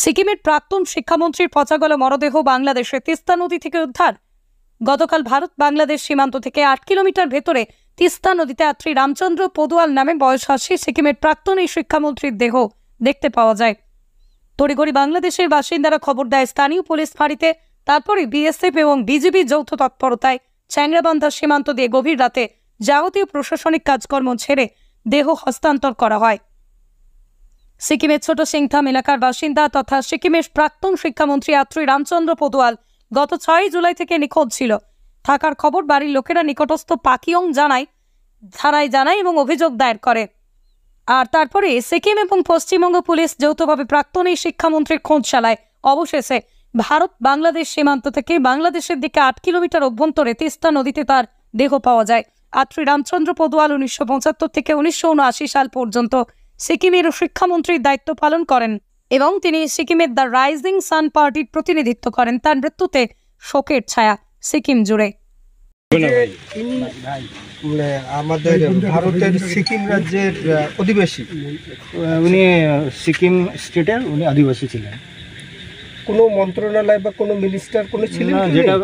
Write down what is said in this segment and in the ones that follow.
সিকিমের প্রাক্তন শিক্ষামন্ত্রীর পচাগলা মরদেহ বাংলাদেশের তিস্তা নদী থেকে উদ্ধার। গতকাল ভারত বাংলাদেশ সীমান্ত থেকে ৮ কিলোমিটার ভেতরে তিস্তা নদীতে আত্রী রামচন্দ্র পদুয়াল নামে বয়স ৮০ সিকিমের প্রাক্তন এই শিক্ষামন্ত্রীর দেহ দেখতে পাওয়া যায়। তড়িঘড়ি বাংলাদেশের বাসিন্দারা খবর দেয় স্থানীয় পুলিশ ফাঁড়িতে। তারপরে বিএসএফ এবং বিজিবি যৌথ তৎপরতায় চ্যাংরাবান্ধা সীমান্ত দিয়ে গভীর রাতে যাবতীয় প্রশাসনিক কাজকর্ম ছেড়ে দেহ হস্তান্তর করা হয়। সিকিমের ছোট সিংথাম এলাকার বাসিন্দা তথা সিকিমের প্রাক্তন শিক্ষামন্ত্রী আত্রী রামচন্দ্র পদুয়াল গত ৬ জুলাই থেকে নিখোঁজ ছিল। থাকার খবর বাড়ির লোকেরা নিকটস্থ পাকিয়ং থানায় জানায় এবং অভিযোগ দায়ের করে। আর তারপরে সিকিম এবং পশ্চিমবঙ্গ পুলিশ যৌথভাবে প্রাক্তন এই শিক্ষামন্ত্রীর খোঁজ চালায়। অবশেষে ভারত বাংলাদেশ সীমান্ত থেকে বাংলাদেশের দিকে ৮ কিলোমিটার অভ্যন্তরে তিস্তা নদীতে তার দেহ পাওয়া যায়। আত্রী রামচন্দ্র পদুয়াল ১৯৭৫ থেকে ১৯৭৯ সাল পর্যন্ত সিকিমের শিক্ষামন্ত্রীর দায়িত্ব পালন করেন এবং তিনি সিকিমের দ্য রাইজিং সান পার্টির প্রতিনিধিত্ব করেন। তার মৃত্যুতে শোকের ছায়া সিকিম জুড়ে। আমাদের ভারতের সিকিম রাজ্যের অধিবাসী, উনি সিকিম স্টেটের উনি আদিবাসী ছিলেন। কোনো মন্ত্রণালয় বা কোনো মিনিস্টার কোনো ছিলেন না, যেটা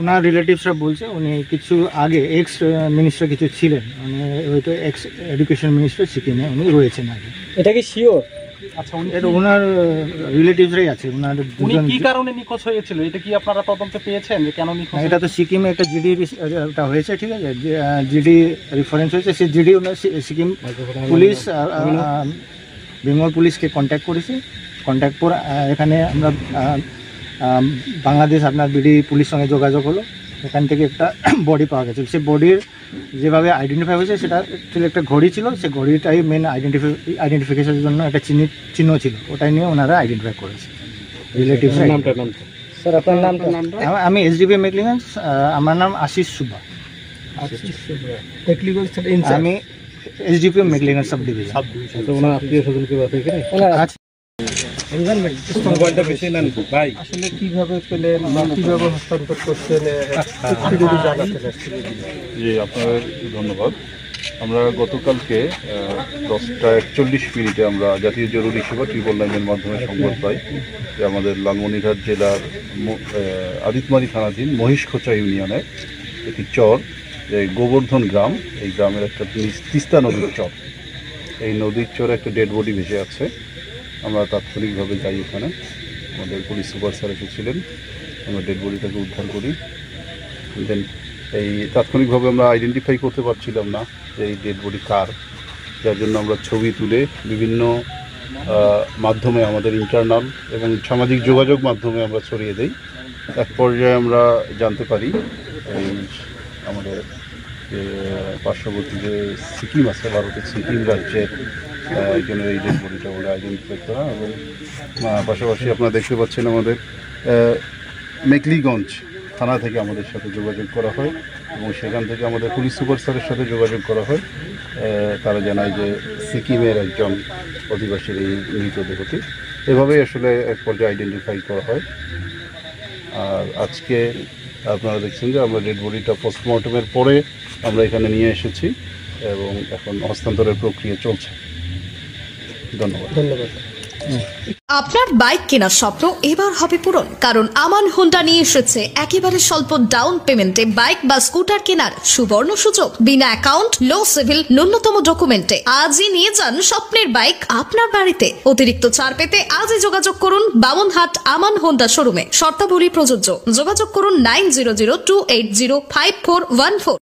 ওনার রিলেটিভসরা বলছে উনি কিছু আগে এক্স মিনিস্টার কিছু ছিলেন, উনি হয়তো এক্স এডুকেশন মিনিস্টার সিকিমে উনি রয়েছেন আগে। এটা কি শিওর? আচ্ছা, এটা ওনার রিলেটিভসরাই আছে। ওনার উনি কি কারণে নিখোঁজ হয়েছিল এটা কি আপনারা তদন্তে পেয়েছেন যে কেন নিখোঁজ? এটা তো সিকিমে একটা জিডি হয়েছে, ঠিক আছে, জিডি রেফারেন্স হয়েছে। সেই জিডি ওনার সিকিম পুলিশ বেঙ্গল পুলিশকে কন্ট্যাক্ট করেছে। কন্ট্যাক্ট করে এখানে আমরা বাংলাদেশ আপনার বিডি পুলিশ সঙ্গে যোগাযোগ হলো। এখান থেকে একটা বডি পাওয়া গেছে। সেই বডির যেভাবে আইডেন্টিফাই হয়েছে সেটা ছিল একটা ঘড়ি ছিল। সেই ঘড়িটাই মেন আইডেন্টিফিকেশনের জন্য একটা চিহ্ন ছিল, ওটাই নিয়ে ওনারা আইডেন্টিফাই করেছে রিলেটিভ। স্যার আপনার নামটা? আমি এসডিপি মেকলিগঞ্জ, আমার নাম আশিস সুব্বা। আমি এসডিপি মেকলিগঞ্জ সাব ডিভিশন। ওনার আত্মীয় স্বজনকে আসলে কিভাবে পেলেন বা কিভাবে হস্তান্তর করছেন? জি, আপনার ধন্যবাদ। আমরা গতকালকে 10:41 আমরা জাতীয় জরুরি সেবা 999-এর মাধ্যমে সংবাদ পাই যে আমাদের লালমনিরহাট জেলার আদিতমারি থানাধীন মহিষখোচা ইউনিয়নের একটি চর, যে গোবর্ধন গ্রাম, এই গ্রামের একটা তিস্তা নদীর চর। এই নদীর চরে একটা ডেড বডি ভেসে আছে। আমরা তাৎক্ষণিকভাবে যাই ওখানে, আমাদের পুলিশ সুপার স্যার এসেছিলেন, আমরা ডেড বডিটাকে উদ্ধার করি। দেন এই তাৎক্ষণিকভাবে আমরা আইডেন্টিফাই করতে পারছিলাম না যে এই ডেড বডি কার, যার জন্য আমরা ছবি তুলে বিভিন্ন মাধ্যমে, আমাদের ইন্টারনাল এবং সামাজিক যোগাযোগ মাধ্যমে আমরা ছড়িয়ে দিই। এক পর্যায়ে আমরা জানতে পারি এই আমাদের যে পার্শ্ববর্তী যে সিকিম আছে, ভারতের সিকিম রাজ্যের একজনের এই ডেড বডিটা বলে আইডেন্টিফাই করা। এবং পাশাপাশি আপনারা দেখতে পাচ্ছেন আমাদের মেকলিগঞ্জ থানা থেকে আমাদের সাথে যোগাযোগ করা হয় এবং সেখান থেকে আমাদের পুলিশ সুপার স্যারের সাথে যোগাযোগ করা হয়। তারা জানায় যে সিকিমের একজন অধিবাসীর এই মৃতদেহটি। এভাবেই আসলে এক পর্যায়ে আইডেন্টিফাই করা হয়। আর আজকে আপনারা দেখছেন যে আমরা ডেড বডিটা পোস্টমর্টমের পরে আমরা এখানে নিয়ে এসেছি এবং এখন হস্তান্তরের প্রক্রিয়া চলছে। ধন্যবাদ। আপনার বাইক কেনার স্বপ্ন এবার হবে পূরণ, কারণ আমান হোন্ডা নিয়ে এসেছে একেবারে স্বল্প ডাউন পেমেন্টে বাইক বা স্কুটার কেনার সুবর্ণ সুযোগ। বিনা অ্যাকাউন্ট, লো সিভিল, ন্যূনতম ডকুমেন্টে আজই নিয়ে যান স্বপ্নের বাইক আপনার বাড়িতে। অতিরিক্ত ছাড় পেতে আজই যোগাযোগ করুন বামনহাট আমান হোন্ডা শোরুমে। শর্তাবলী প্রযোজ্য। যোগাযোগ করুন 9002805414।